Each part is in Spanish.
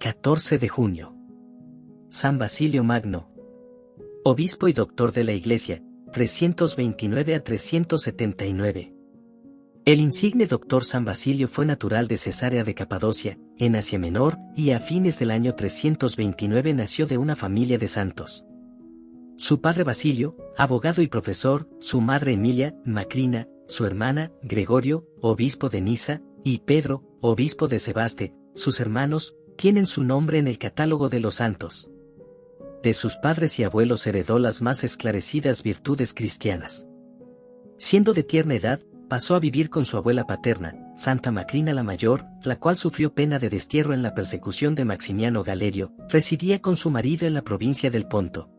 14 de junio. San Basilio Magno. Obispo y doctor de la Iglesia, 329 a 379. El insigne doctor San Basilio fue natural de Cesarea de Capadocia, en Asia Menor, y a fines del año 329 nació de una familia de santos. Su padre Basilio, abogado y profesor, su madre Emilia, Macrina, su hermana, Gregorio, obispo de Nisa, y Pedro, obispo de Sebaste, sus hermanos, tienen su nombre en el catálogo de los santos. De sus padres y abuelos heredó las más esclarecidas virtudes cristianas. Siendo de tierna edad, pasó a vivir con su abuela paterna, Santa Macrina la Mayor, la cual sufrió pena de destierro en la persecución de Maximiano Galerio, residía con su marido en la provincia del Ponto.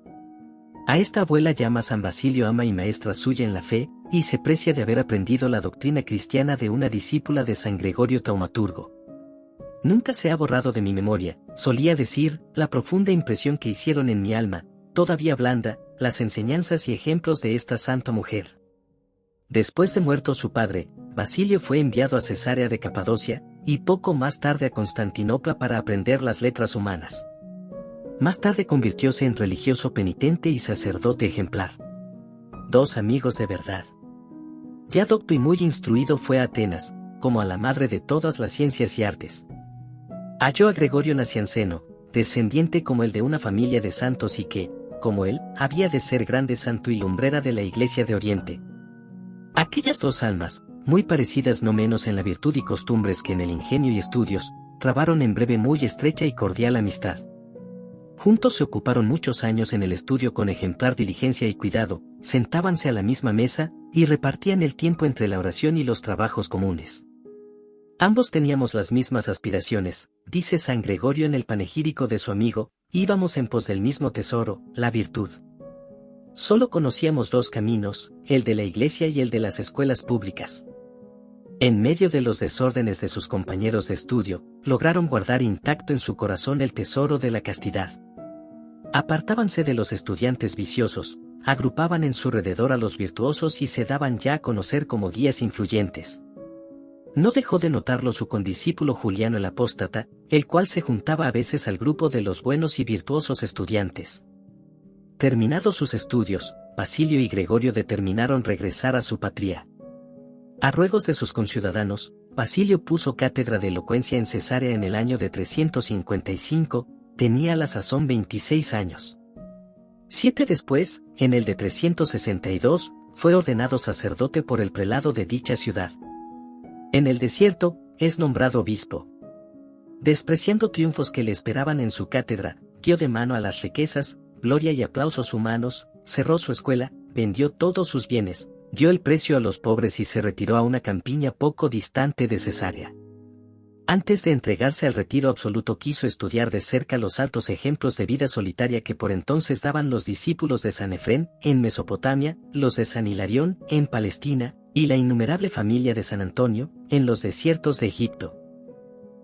A esta abuela llama San Basilio ama y maestra suya en la fe, y se precia de haber aprendido la doctrina cristiana de una discípula de San Gregorio Taumaturgo. Nunca se ha borrado de mi memoria, solía decir, la profunda impresión que hicieron en mi alma, todavía blanda, las enseñanzas y ejemplos de esta santa mujer. Después de muerto su padre, Basilio fue enviado a Cesarea de Capadocia, y poco más tarde a Constantinopla para aprender las letras humanas. Más tarde convirtióse en religioso penitente y sacerdote ejemplar. Dos amigos de verdad. Ya docto y muy instruido fue a Atenas, como a la madre de todas las ciencias y artes. Halló a Gregorio Nacianceno, descendiente como el de una familia de santos y que, como él, había de ser grande santo y lumbrera de la Iglesia de Oriente. Aquellas dos almas, muy parecidas no menos en la virtud y costumbres que en el ingenio y estudios, trabaron en breve muy estrecha y cordial amistad. Juntos se ocuparon muchos años en el estudio con ejemplar diligencia y cuidado, sentábanse a la misma mesa, y repartían el tiempo entre la oración y los trabajos comunes. Ambos teníamos las mismas aspiraciones, dice San Gregorio en el panegírico de su amigo, íbamos en pos del mismo tesoro, la virtud. Solo conocíamos dos caminos, el de la iglesia y el de las escuelas públicas. En medio de los desórdenes de sus compañeros de estudio, lograron guardar intacto en su corazón el tesoro de la castidad. Apartábanse de los estudiantes viciosos, agrupaban en su alrededor a los virtuosos y se daban ya a conocer como guías influyentes. No dejó de notarlo su condiscípulo Juliano el Apóstata, el cual se juntaba a veces al grupo de los buenos y virtuosos estudiantes. Terminados sus estudios, Basilio y Gregorio determinaron regresar a su patria. A ruegos de sus conciudadanos, Basilio puso cátedra de elocuencia en Cesarea en el año de 355, tenía a la sazón 26 años. 7 después, en el de 362, fue ordenado sacerdote por el prelado de dicha ciudad. En el desierto, es nombrado obispo. Despreciando triunfos que le esperaban en su cátedra, dio de mano a las riquezas, gloria y aplausos humanos, cerró su escuela, vendió todos sus bienes, dio el precio a los pobres y se retiró a una campiña poco distante de Cesarea. Antes de entregarse al retiro absoluto quiso estudiar de cerca los altos ejemplos de vida solitaria que por entonces daban los discípulos de San Efrén, en Mesopotamia, los de San Hilarión, en Palestina, y la innumerable familia de San Antonio, en los desiertos de Egipto.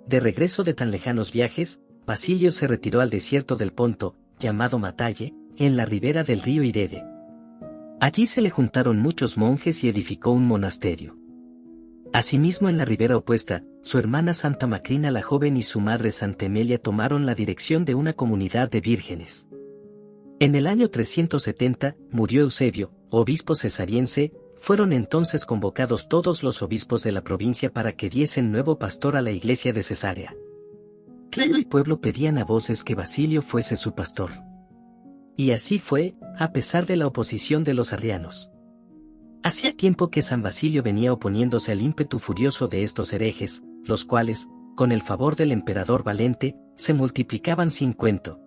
De regreso de tan lejanos viajes, Basilio se retiró al desierto del Ponto, llamado Matalle, en la ribera del río Irede. Allí se le juntaron muchos monjes y edificó un monasterio. Asimismo en la ribera opuesta, su hermana Santa Macrina la joven y su madre Santa Emilia tomaron la dirección de una comunidad de vírgenes. En el año 370, murió Eusebio, obispo cesariense, fueron entonces convocados todos los obispos de la provincia para que diesen nuevo pastor a la iglesia de Cesarea. Claro, el pueblo pedían a voces que Basilio fuese su pastor. Y así fue, a pesar de la oposición de los arrianos. Hacía tiempo que San Basilio venía oponiéndose al ímpetu furioso de estos herejes, los cuales, con el favor del emperador Valente, se multiplicaban sin cuento.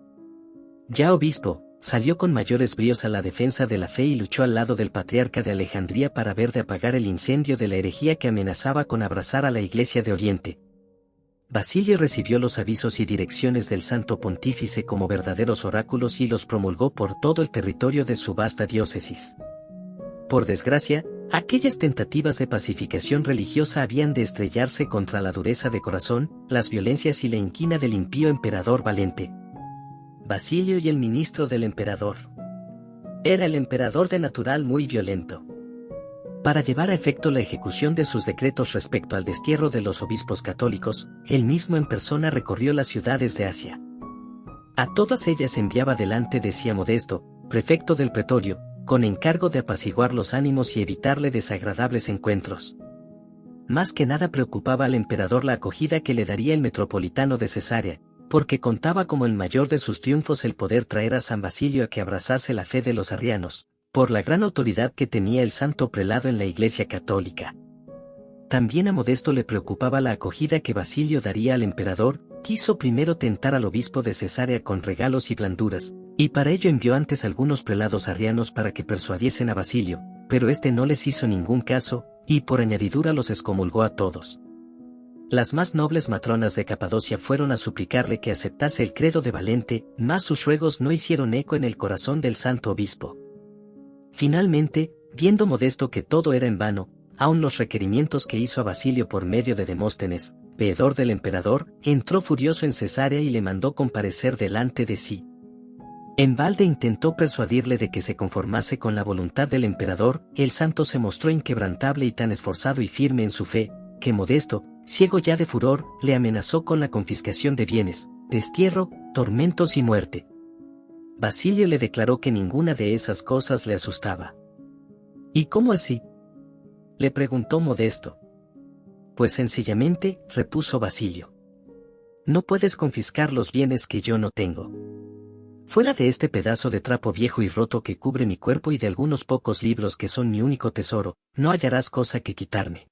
Ya obispo, salió con mayores bríos a la defensa de la fe y luchó al lado del patriarca de Alejandría para ver de apagar el incendio de la herejía que amenazaba con abrasar a la Iglesia de Oriente. Basilio recibió los avisos y direcciones del Santo Pontífice como verdaderos oráculos y los promulgó por todo el territorio de su vasta diócesis. Por desgracia, aquellas tentativas de pacificación religiosa habían de estrellarse contra la dureza de corazón, las violencias y la inquina del impío emperador Valente. Basilio y el ministro del emperador. Era el emperador de natural muy violento. Para llevar a efecto la ejecución de sus decretos respecto al destierro de los obispos católicos, él mismo en persona recorrió las ciudades de Asia. A todas ellas enviaba delante de sí a Modesto, prefecto del pretorio, con encargo de apaciguar los ánimos y evitarle desagradables encuentros. Más que nada preocupaba al emperador la acogida que le daría el metropolitano de Cesarea, porque contaba como el mayor de sus triunfos el poder traer a San Basilio a que abrazase la fe de los arrianos, por la gran autoridad que tenía el santo prelado en la Iglesia católica. También a Modesto le preocupaba la acogida que Basilio daría al emperador. Quiso primero tentar al obispo de Cesarea con regalos y blanduras, y para ello envió antes algunos prelados arrianos para que persuadiesen a Basilio, pero éste no les hizo ningún caso, y por añadidura los excomulgó a todos. Las más nobles matronas de Capadocia fueron a suplicarle que aceptase el credo de Valente, mas sus ruegos no hicieron eco en el corazón del santo obispo. Finalmente, viendo Modesto que todo era en vano, aun los requerimientos que hizo a Basilio por medio de Demóstenes, veedor del emperador, entró furioso en Cesarea y le mandó comparecer delante de sí. En balde intentó persuadirle de que se conformase con la voluntad del emperador. El santo se mostró inquebrantable y tan esforzado y firme en su fe, que Modesto, ciego ya de furor, le amenazó con la confiscación de bienes, destierro, tormentos y muerte. Basilio le declaró que ninguna de esas cosas le asustaba. ¿Y cómo así?, le preguntó Modesto. Pues sencillamente, repuso Basilio. No puedes confiscar los bienes que yo no tengo. Fuera de este pedazo de trapo viejo y roto que cubre mi cuerpo y de algunos pocos libros que son mi único tesoro, no hallarás cosa que quitarme.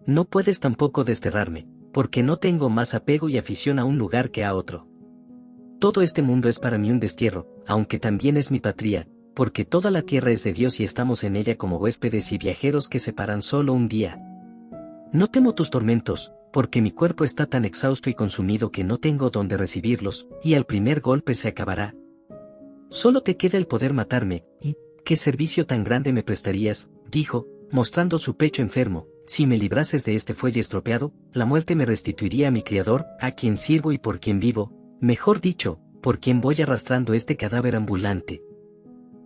No puedes tampoco desterrarme, porque no tengo más apego y afición a un lugar que a otro. Todo este mundo es para mí un destierro, aunque también es mi patria, porque toda la tierra es de Dios y estamos en ella como huéspedes y viajeros que se paran solo un día. No temo tus tormentos, porque mi cuerpo está tan exhausto y consumido que no tengo donde recibirlos, y al primer golpe se acabará. Solo te queda el poder matarme, y, ¿qué servicio tan grande me prestarías?, dijo, mostrando su pecho enfermo. Si me librases de este fuelle estropeado, la muerte me restituiría a mi Criador, a quien sirvo y por quien vivo, mejor dicho, por quien voy arrastrando este cadáver ambulante.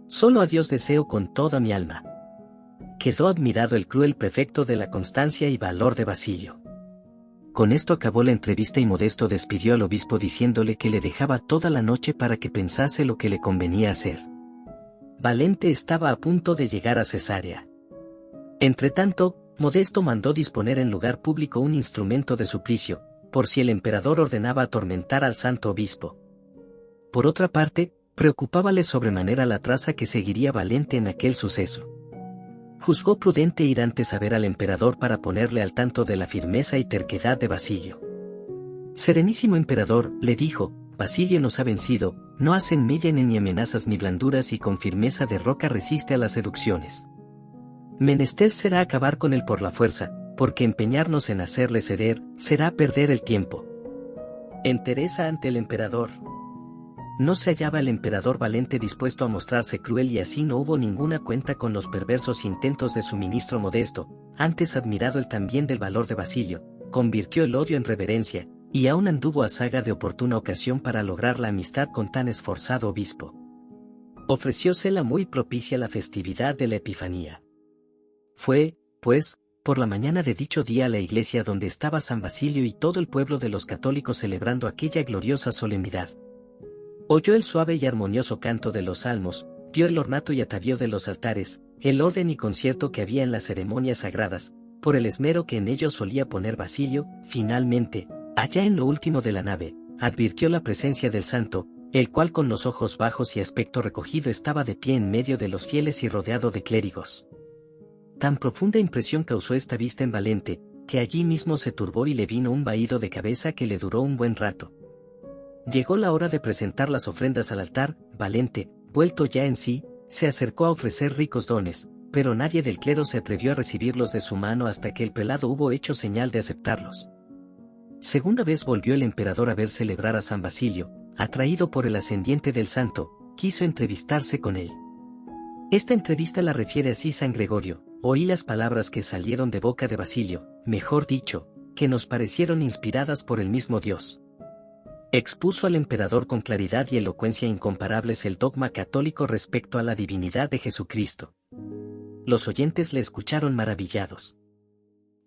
Solo a Dios deseo con toda mi alma. Quedó admirado el cruel prefecto de la constancia y valor de Basilio. Con esto acabó la entrevista y Modesto despidió al obispo diciéndole que le dejaba toda la noche para que pensase lo que le convenía hacer. Valente estaba a punto de llegar a Cesarea. Entretanto, Modesto mandó disponer en lugar público un instrumento de suplicio, por si el emperador ordenaba atormentar al santo obispo. Por otra parte, preocupábale sobremanera la traza que seguiría Valente en aquel suceso. Juzgó prudente ir antes a ver al emperador para ponerle al tanto de la firmeza y terquedad de Basilio. Serenísimo emperador, le dijo, Basilio nos ha vencido, no hacen mella ni amenazas ni blanduras y con firmeza de roca resiste a las seducciones. Menester será acabar con él por la fuerza, porque empeñarnos en hacerle ceder, será perder el tiempo. Entereza ante el emperador. No se hallaba el emperador Valente dispuesto a mostrarse cruel y así no hubo ninguna cuenta con los perversos intentos de su ministro Modesto. Antes admirado él también del valor de Basilio, convirtió el odio en reverencia, y aún anduvo a saga de oportuna ocasión para lograr la amistad con tan esforzado obispo. Ofreciósela muy propicia la festividad de la Epifanía. Fue, pues, por la mañana de dicho día a la iglesia donde estaba San Basilio y todo el pueblo de los católicos celebrando aquella gloriosa solemnidad. Oyó el suave y armonioso canto de los salmos, vio el ornato y atavío de los altares, el orden y concierto que había en las ceremonias sagradas, por el esmero que en ellos solía poner Basilio. Finalmente, allá en lo último de la nave, advirtió la presencia del santo, el cual con los ojos bajos y aspecto recogido estaba de pie en medio de los fieles y rodeado de clérigos. Tan profunda impresión causó esta vista en Valente, que allí mismo se turbó y le vino un vaído de cabeza que le duró un buen rato. Llegó la hora de presentar las ofrendas al altar. Valente, vuelto ya en sí, se acercó a ofrecer ricos dones, pero nadie del clero se atrevió a recibirlos de su mano hasta que el prelado hubo hecho señal de aceptarlos. Segunda vez volvió el emperador a ver celebrar a San Basilio, atraído por el ascendiente del santo, quiso entrevistarse con él. Esta entrevista la refiere así San Gregorio: oí las palabras que salieron de boca de Basilio, mejor dicho, que nos parecieron inspiradas por el mismo Dios. Expuso al emperador con claridad y elocuencia incomparables el dogma católico respecto a la divinidad de Jesucristo. Los oyentes le escucharon maravillados.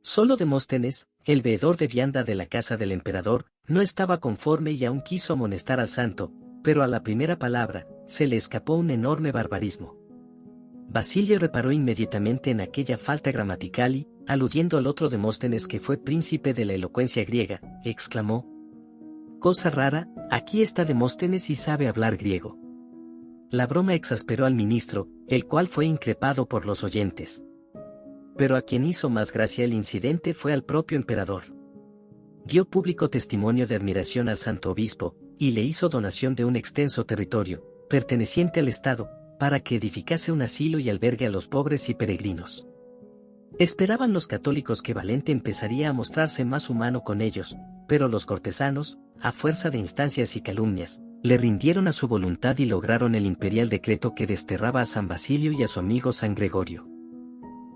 Solo Demóstenes, el veedor de vianda de la casa del emperador, no estaba conforme y aún quiso amonestar al santo, pero a la primera palabra, se le escapó un enorme barbarismo. Basilio reparó inmediatamente en aquella falta gramatical y, aludiendo al otro Demóstenes que fue príncipe de la elocuencia griega, exclamó: «Cosa rara, aquí está Demóstenes y sabe hablar griego». La broma exasperó al ministro, el cual fue increpado por los oyentes. Pero a quien hizo más gracia el incidente fue al propio emperador. Dio público testimonio de admiración al santo obispo, y le hizo donación de un extenso territorio, perteneciente al Estado, para que edificase un asilo y albergue a los pobres y peregrinos. Esperaban los católicos que Valente empezaría a mostrarse más humano con ellos, pero los cortesanos, a fuerza de instancias y calumnias, le rindieron a su voluntad y lograron el imperial decreto que desterraba a San Basilio y a su amigo San Gregorio.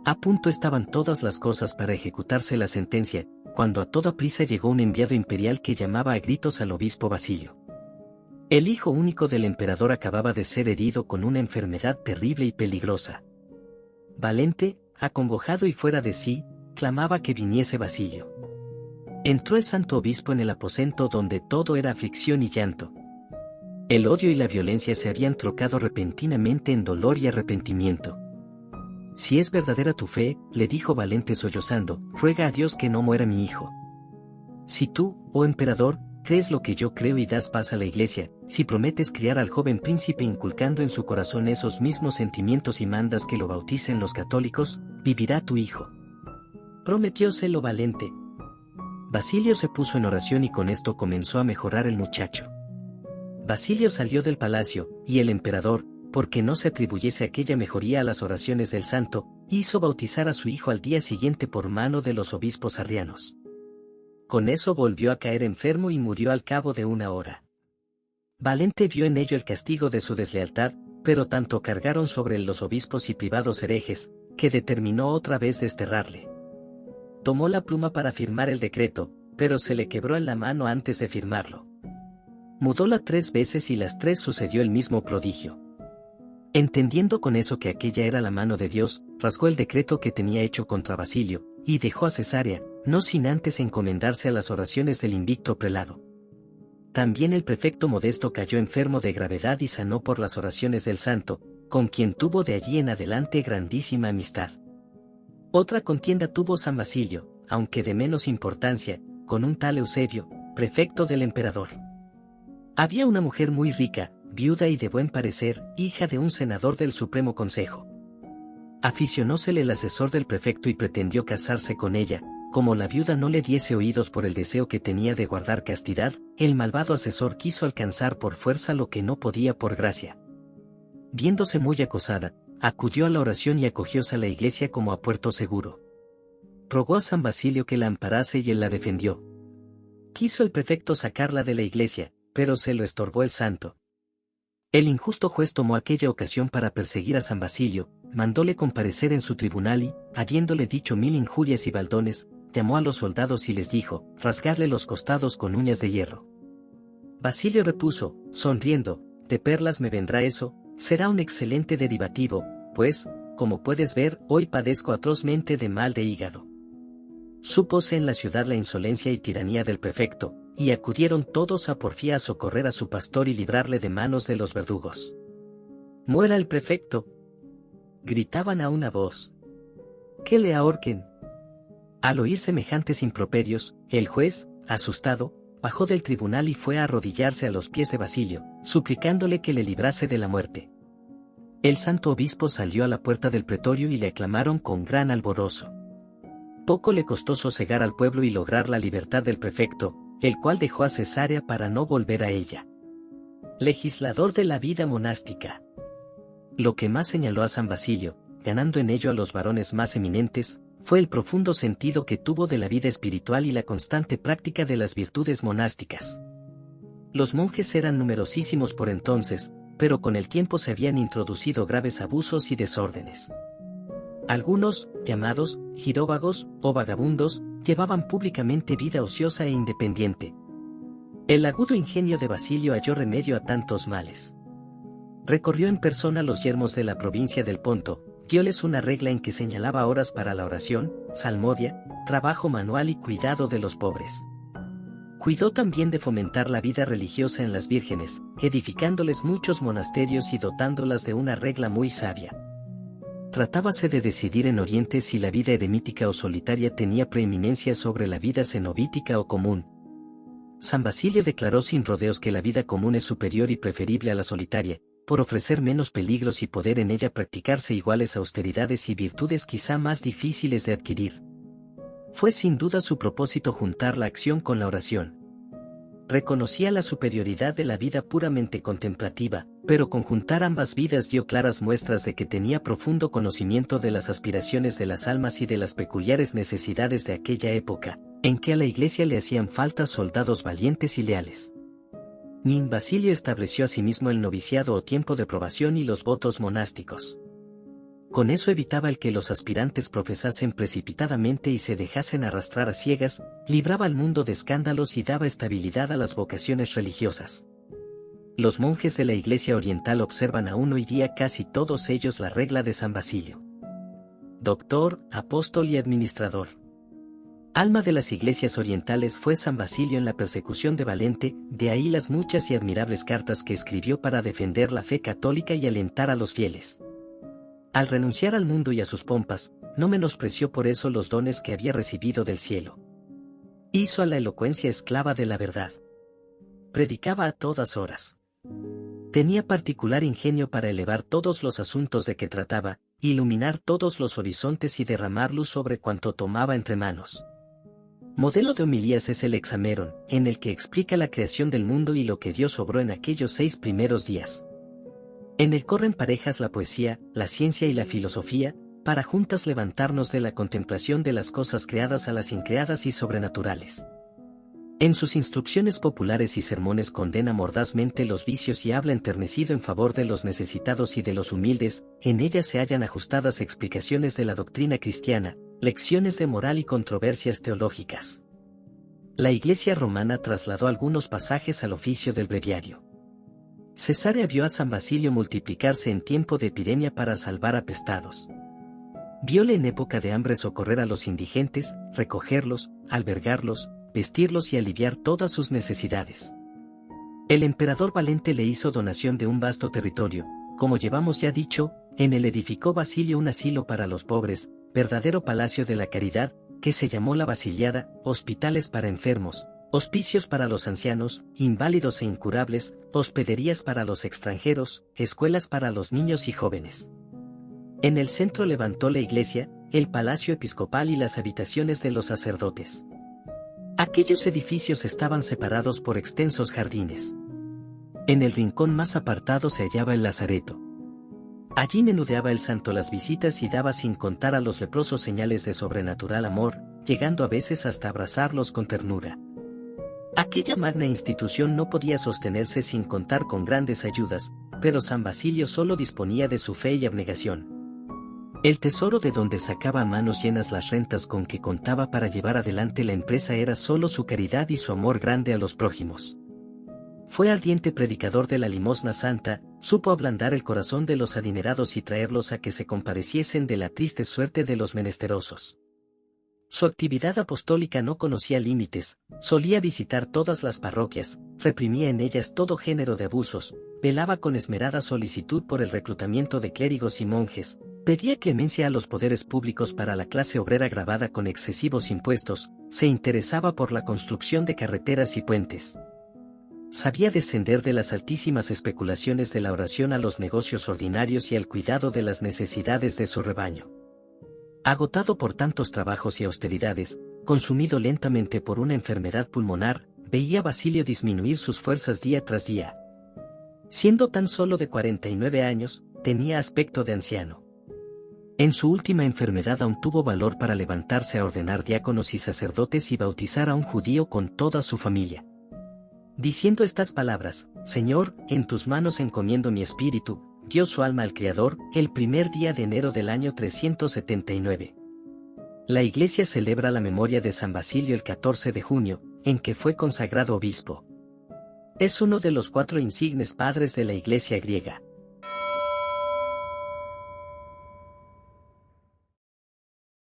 A punto estaban todas las cosas para ejecutarse la sentencia, cuando a toda prisa llegó un enviado imperial que llamaba a gritos al obispo Basilio. El hijo único del emperador acababa de ser herido con una enfermedad terrible y peligrosa. Valente, acongojado y fuera de sí, clamaba que viniese Basilio. Entró el santo obispo en el aposento donde todo era aflicción y llanto. El odio y la violencia se habían trocado repentinamente en dolor y arrepentimiento. «Si es verdadera tu fe», le dijo Valente sollozando, «ruega a Dios que no muera mi hijo. Si tú, oh emperador, crees lo que yo creo y das paz a la iglesia, si prometes criar al joven príncipe inculcando en su corazón esos mismos sentimientos y mandas que lo bauticen los católicos, vivirá tu hijo». Prometióselo Valente. Basilio se puso en oración y con esto comenzó a mejorar el muchacho. Basilio salió del palacio, y el emperador, porque no se atribuyese aquella mejoría a las oraciones del santo, hizo bautizar a su hijo al día siguiente por mano de los obispos arrianos. Con eso volvió a caer enfermo y murió al cabo de una hora. Valente vio en ello el castigo de su deslealtad, pero tanto cargaron sobre él los obispos y privados herejes, que determinó otra vez desterrarle. Tomó la pluma para firmar el decreto, pero se le quebró en la mano antes de firmarlo. Mudóla 3 veces y las 3 sucedió el mismo prodigio. Entendiendo con eso que aquella era la mano de Dios, rasgó el decreto que tenía hecho contra Basilio, y dejó a Cesarea, no sin antes encomendarse a las oraciones del invicto prelado. También el prefecto Modesto cayó enfermo de gravedad y sanó por las oraciones del santo, con quien tuvo de allí en adelante grandísima amistad. Otra contienda tuvo San Basilio, aunque de menos importancia, con un tal Eusebio, prefecto del emperador. Había una mujer muy rica, viuda y de buen parecer, hija de un senador del Supremo Consejo. Aficionósele el asesor del prefecto y pretendió casarse con ella. Como la viuda no le diese oídos por el deseo que tenía de guardar castidad, el malvado asesor quiso alcanzar por fuerza lo que no podía por gracia. Viéndose muy acosada, acudió a la oración y acogióse a la iglesia como a puerto seguro. Rogó a San Basilio que la amparase y él la defendió. Quiso el prefecto sacarla de la iglesia, pero se lo estorbó el santo. El injusto juez tomó aquella ocasión para perseguir a San Basilio, mandóle comparecer en su tribunal y, habiéndole dicho 1000 injurias y baldones, llamó a los soldados y les dijo, rasgarle los costados con uñas de hierro. Basilio repuso, sonriendo, de perlas me vendrá eso, será un excelente derivativo, pues, como puedes ver, hoy padezco atrozmente de mal de hígado. Súpose en la ciudad la insolencia y tiranía del prefecto, y acudieron todos a porfía a socorrer a su pastor y librarle de manos de los verdugos. «¡Muera el prefecto!», gritaban a una voz. «¡Que le ahorquen!». Al oír semejantes improperios, el juez, asustado, bajó del tribunal y fue a arrodillarse a los pies de Basilio, suplicándole que le librase de la muerte. El santo obispo salió a la puerta del pretorio y le aclamaron con gran alborozo. Poco le costó sosegar al pueblo y lograr la libertad del prefecto, el cual dejó a Cesarea para no volver a ella. Legislador de la vida monástica. Lo que más señaló a San Basilio, ganando en ello a los varones más eminentes, fue el profundo sentido que tuvo de la vida espiritual y la constante práctica de las virtudes monásticas. Los monjes eran numerosísimos por entonces, pero con el tiempo se habían introducido graves abusos y desórdenes. Algunos, llamados giróvagos o vagabundos, llevaban públicamente vida ociosa e independiente. El agudo ingenio de Basilio halló remedio a tantos males. Recorrió en persona los yermos de la provincia del Ponto, Dióles una regla en que señalaba horas para la oración, salmodia, trabajo manual y cuidado de los pobres. Cuidó también de fomentar la vida religiosa en las vírgenes, edificándoles muchos monasterios y dotándolas de una regla muy sabia. Tratábase de decidir en Oriente si la vida eremítica o solitaria tenía preeminencia sobre la vida cenobítica o común. San Basilio declaró sin rodeos que la vida común es superior y preferible a la solitaria, por ofrecer menos peligros y poder en ella practicarse iguales austeridades y virtudes quizá más difíciles de adquirir. Fue sin duda su propósito juntar la acción con la oración. Reconocía la superioridad de la vida puramente contemplativa, pero conjuntar ambas vidas dio claras muestras de que tenía profundo conocimiento de las aspiraciones de las almas y de las peculiares necesidades de aquella época, en que a la Iglesia le hacían falta soldados valientes y leales. San Basilio estableció asimismo el noviciado o tiempo de probación y los votos monásticos. Con eso evitaba el que los aspirantes profesasen precipitadamente y se dejasen arrastrar a ciegas, libraba al mundo de escándalos y daba estabilidad a las vocaciones religiosas. Los monjes de la Iglesia Oriental observan aún hoy día casi todos ellos la regla de San Basilio. Doctor, apóstol y administrador. Alma de las iglesias orientales fue San Basilio en la persecución de Valente, de ahí las muchas y admirables cartas que escribió para defender la fe católica y alentar a los fieles. Al renunciar al mundo y a sus pompas, no menospreció por eso los dones que había recibido del cielo. Hizo a la elocuencia esclava de la verdad. Predicaba a todas horas. Tenía particular ingenio para elevar todos los asuntos de que trataba, iluminar todos los horizontes y derramar luz sobre cuanto tomaba entre manos. Modelo de homilías es el Hexameron, en el que explica la creación del mundo y lo que Dios obró en aquellos 6 primeros días. En él corren parejas la poesía, la ciencia y la filosofía, para juntas levantarnos de la contemplación de las cosas creadas a las increadas y sobrenaturales. En sus instrucciones populares y sermones condena mordazmente los vicios y habla enternecido en favor de los necesitados y de los humildes, en ellas se hallan ajustadas explicaciones de la doctrina cristiana, lecciones de moral y controversias teológicas. La Iglesia romana trasladó algunos pasajes al oficio del breviario. Cesarea vio a San Basilio multiplicarse en tiempo de epidemia para salvar apestados. Viole en época de hambre socorrer a los indigentes, recogerlos, albergarlos, vestirlos y aliviar todas sus necesidades. El emperador Valente le hizo donación de un vasto territorio, como llevamos ya dicho, en él edificó Basilio un asilo para los pobres, verdadero palacio de la caridad, que se llamó la Basiliada, hospitales para enfermos, hospicios para los ancianos, inválidos e incurables, hospederías para los extranjeros, escuelas para los niños y jóvenes. En el centro levantó la iglesia, el palacio episcopal y las habitaciones de los sacerdotes. Aquellos edificios estaban separados por extensos jardines. En el rincón más apartado se hallaba el lazareto. Allí menudeaba el santo las visitas y daba sin contar a los leprosos señales de sobrenatural amor, llegando a veces hasta abrazarlos con ternura. Aquella magna institución no podía sostenerse sin contar con grandes ayudas, pero San Basilio solo disponía de su fe y abnegación. El tesoro de donde sacaba a manos llenas las rentas con que contaba para llevar adelante la empresa era solo su caridad y su amor grande a los prójimos. Fue ardiente predicador de la limosna santa, supo ablandar el corazón de los adinerados y traerlos a que se compadeciesen de la triste suerte de los menesterosos. Su actividad apostólica no conocía límites, solía visitar todas las parroquias, reprimía en ellas todo género de abusos, velaba con esmerada solicitud por el reclutamiento de clérigos y monjes, pedía clemencia a los poderes públicos para la clase obrera gravada con excesivos impuestos, se interesaba por la construcción de carreteras y puentes. Sabía descender de las altísimas especulaciones de la oración a los negocios ordinarios y al cuidado de las necesidades de su rebaño. Agotado por tantos trabajos y austeridades, consumido lentamente por una enfermedad pulmonar, veía Basilio disminuir sus fuerzas día tras día. Siendo tan solo de 49 años, tenía aspecto de anciano. En su última enfermedad aún tuvo valor para levantarse a ordenar diáconos y sacerdotes y bautizar a un judío con toda su familia. Diciendo estas palabras, Señor, en tus manos encomiendo mi espíritu, dio su alma al Creador, el primer día de enero del año 379. La Iglesia celebra la memoria de San Basilio el 14 de junio, en que fue consagrado obispo. Es uno de los 4 insignes padres de la Iglesia griega.